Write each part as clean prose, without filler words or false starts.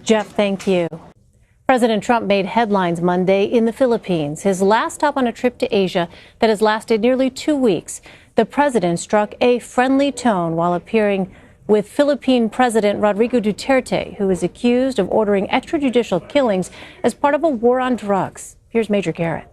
Jeff, thank you. President Trump made headlines Monday in the Philippines, his last stop on a trip to Asia that has lasted nearly 2 weeks. The president struck a friendly tone while appearing with Philippine President Rodrigo Duterte, who is accused of ordering extrajudicial killings as part of a war on drugs. Here's Major Garrett.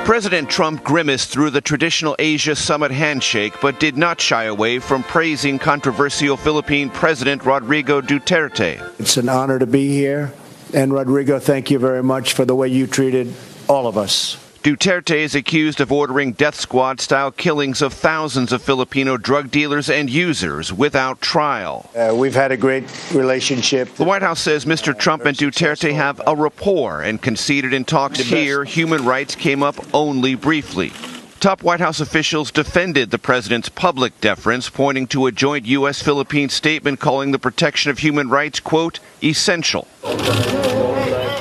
President Trump grimaced through the traditional Asia summit handshake, but did not shy away from praising controversial Philippine President Rodrigo Duterte. It's an honor to be here. And Rodrigo, thank you very much for the way you treated all of us. Duterte is accused of ordering death squad-style killings of thousands of Filipino drug dealers and users without trial. We've had a great relationship. The White House says Mr. Trump and Duterte have a rapport and conceded in talks here human rights came up only briefly. Top White House officials defended the president's public deference, pointing to a joint U.S.-Philippines statement calling the protection of human rights, quote, essential.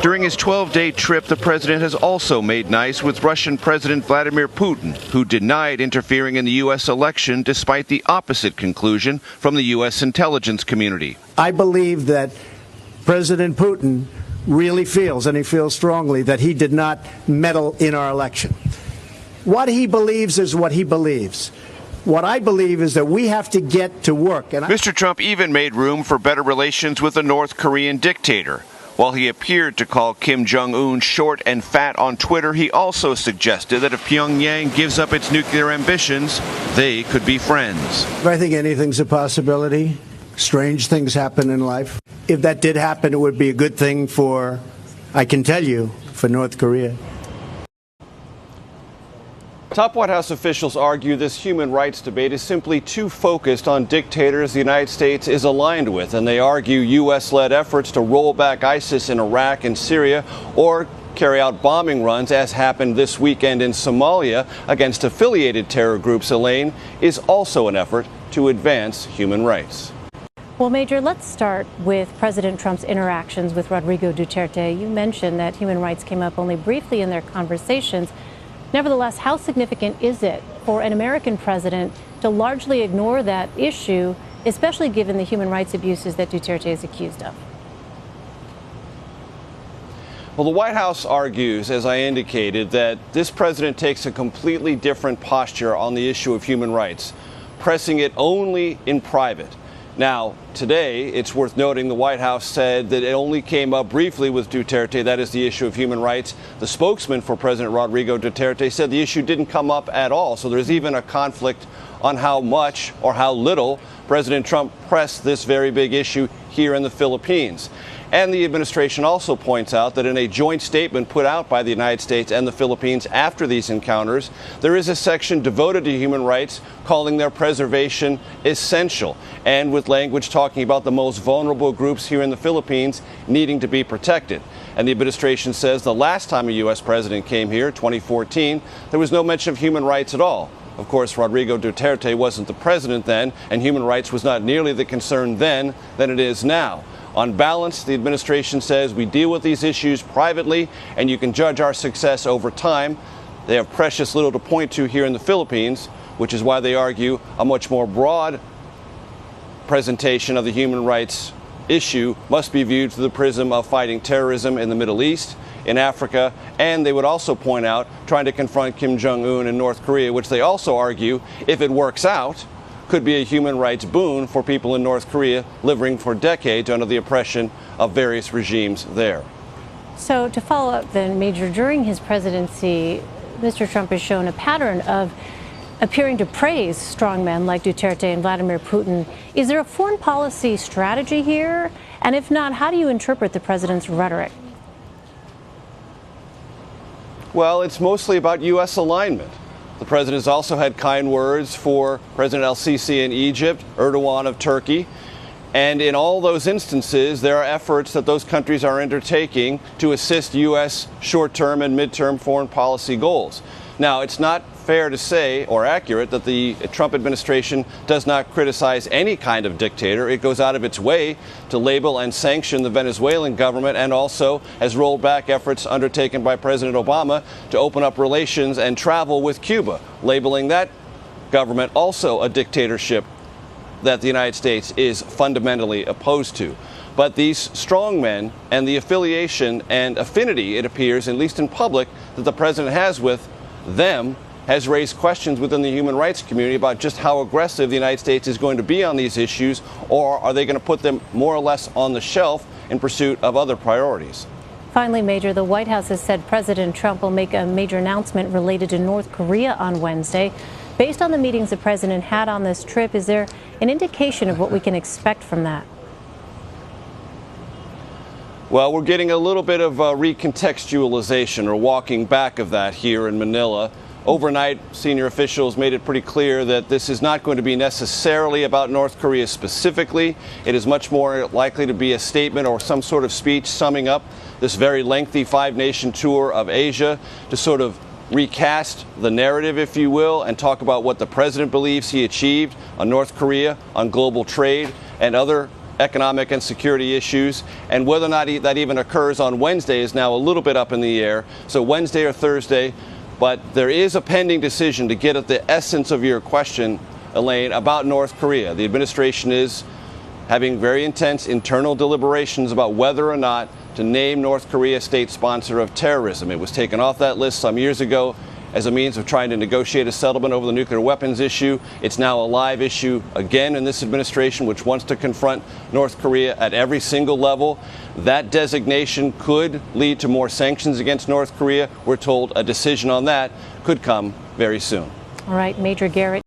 During his 12-day trip, the president has also made nice with Russian President Vladimir Putin, who denied interfering in the U.S. election despite the opposite conclusion from the U.S. intelligence community. I believe that President Putin really feels, and he feels strongly, that he did not meddle in our election. What he believes is what he believes. What I believe is that we have to get to work. And Mr. Trump even made room for better relations with the North Korean dictator. While he appeared to call Kim Jong-un short and fat on Twitter, he also suggested that if Pyongyang gives up its nuclear ambitions, they could be friends. I think anything's a possibility. Strange things happen in life. If that did happen, it would be a good thing for, I can tell you, for North Korea. Top White House officials argue this human rights debate is simply too focused on dictators the United States is aligned with, and they argue U.S.-led efforts to roll back ISIS in Iraq and Syria or carry out bombing runs, as happened this weekend in Somalia against affiliated terror groups, Elaine, is also an effort to advance human rights. Well, Major, let's start with President Trump's interactions with Rodrigo Duterte. You mentioned that human rights came up only briefly in their conversations. Nevertheless, how significant is it for an American president to largely ignore that issue, especially given the human rights abuses that Duterte is accused of? Well, the White House argues, as I indicated, that this president takes a completely different posture on the issue of human rights, pressing it only in private. Now, today, it's worth noting the White House said that it only came up briefly with Duterte, that is the issue of human rights. The spokesman for President Rodrigo Duterte said the issue didn't come up at all. So there's even a conflict on how much or how little President Trump pressed this very big issue here in the Philippines. And the administration also points out that in a joint statement put out by the United States and the Philippines after these encounters, there is a section devoted to human rights, calling their preservation essential, and with language talking about the most vulnerable groups here in the Philippines needing to be protected. And the administration says the last time a U.S. president came here, 2014, there was no mention of human rights at all. Of course, Rodrigo Duterte wasn't the president then, and human rights was not nearly the concern then than it is now. On balance, the administration says we deal with these issues privately, and you can judge our success over time. They have precious little to point to here in the Philippines, which is why they argue a much more broad presentation of the human rights issue must be viewed through the prism of fighting terrorism in the Middle East, in Africa, and they would also point out trying to confront Kim Jong-un in North Korea, which they also argue, if it works out, could be a human rights boon for people in North Korea living for decades under the oppression of various regimes there. So to follow up then, Major, during his presidency, Mr. Trump has shown a pattern of appearing to praise strongmen like Duterte and Vladimir Putin. Is there a foreign policy strategy here? And if not, how do you interpret the president's rhetoric? Well, it's mostly about U.S. alignment. The president has also had kind words for President al-Sisi in Egypt, Erdogan of Turkey. And in all those instances, there are efforts that those countries are undertaking to assist U.S. short-term and mid-term foreign policy goals. Now, it's not fair to say or accurate that the Trump administration does not criticize any kind of dictator. It goes out of its way to label and sanction the Venezuelan government, and also has rolled back efforts undertaken by President Obama to open up relations and travel with Cuba, labeling that government also a dictatorship that the United States is fundamentally opposed to. But these strong men and the affiliation and affinity, it appears, at least in public, that the president has with them has raised questions within the human rights community about just how aggressive the United States is going to be on these issues, or are they going to put them more or less on the shelf in pursuit of other priorities. Finally, Major, the White House has said President Trump will make a major announcement related to North Korea on Wednesday. Based on the meetings the president had on this trip, is there an indication of what we can expect from that? Well, we're getting a little bit of recontextualization or walking back of that here in Manila. Overnight, senior officials made it pretty clear that this is not going to be necessarily about North Korea specifically. It is much more likely to be a statement or some sort of speech summing up this very lengthy five-nation tour of Asia to sort of recast the narrative, if you will, and talk about what the president believes he achieved on North Korea, on global trade, and other economic and security issues. And whether or not that even occurs on Wednesday is now a little bit up in the air. So Wednesday or Thursday. But there is a pending decision to get at the essence of your question, Elaine, about North Korea. The administration is having very intense internal deliberations about whether or not to name North Korea state sponsor of terrorism. It was taken off that list some years ago as a means of trying to negotiate a settlement over the nuclear weapons issue. It's now a live issue again in this administration, which wants to confront North Korea at every single level. That designation could lead to more sanctions against North Korea. We're told a decision on that could come very soon. All right, Major Garrett.